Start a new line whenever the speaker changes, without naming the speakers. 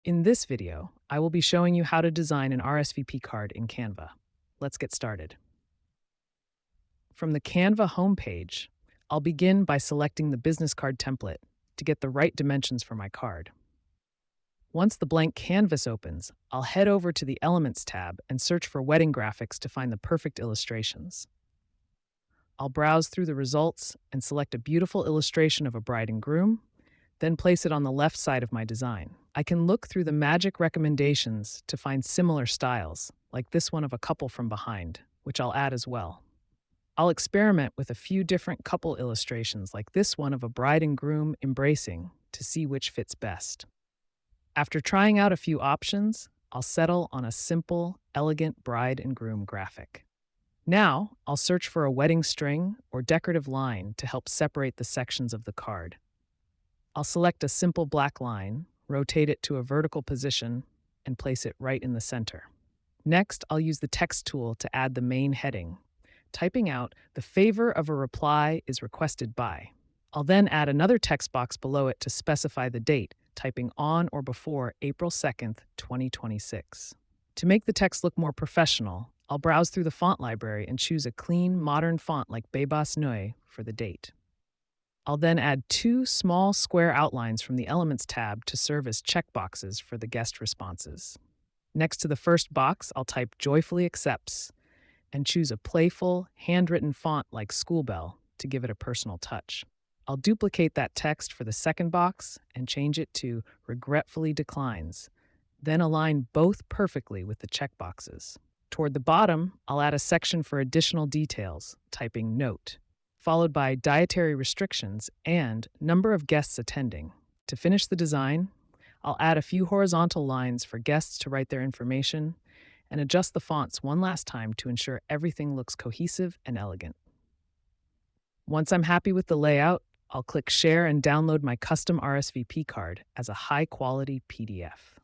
In this video, I will be showing you how to design an RSVP card in Canva. Let's get started. From the Canva homepage, I'll begin by selecting the business card template to get the right dimensions for my card. Once the blank canvas opens, I'll head over to the Elements tab and search for wedding graphics to find the perfect illustrations. I'll browse through the results and select a beautiful illustration of a bride and groom, then place it on the left side of my design. I can look through the magic recommendations to find similar styles, like this one of a couple from behind, which I'll add as well. I'll experiment with a few different couple illustrations like this one of a bride and groom embracing to see which fits best. After trying out a few options, I'll settle on a simple, elegant bride and groom graphic. Now, I'll search for a wedding string or decorative line to help separate the sections of the card. I'll select a simple black line, rotate it to a vertical position, and place it right in the center. Next, I'll use the text tool to add the main heading, typing out "the favor of a reply is requested by." I'll then add another text box below it to specify the date, typing on or before April 2nd, 2026. To make the text look more professional, I'll browse through the font library and choose a clean, modern font like Bebas Neue for the date. I'll then add two small square outlines from the Elements tab to serve as checkboxes for the guest responses. Next to the first box, I'll type "joyfully accepts" and choose a playful, handwritten font like Schoolbell to give it a personal touch. I'll duplicate that text for the second box and change it to "regretfully declines," then align both perfectly with the checkboxes. Toward the bottom, I'll add a section for additional details, typing "note," followed by dietary restrictions and number of guests attending. To finish the design, I'll add a few horizontal lines for guests to write their information and adjust the fonts one last time to ensure everything looks cohesive and elegant. Once I'm happy with the layout, I'll click Share and download my custom RSVP card as a high-quality PDF.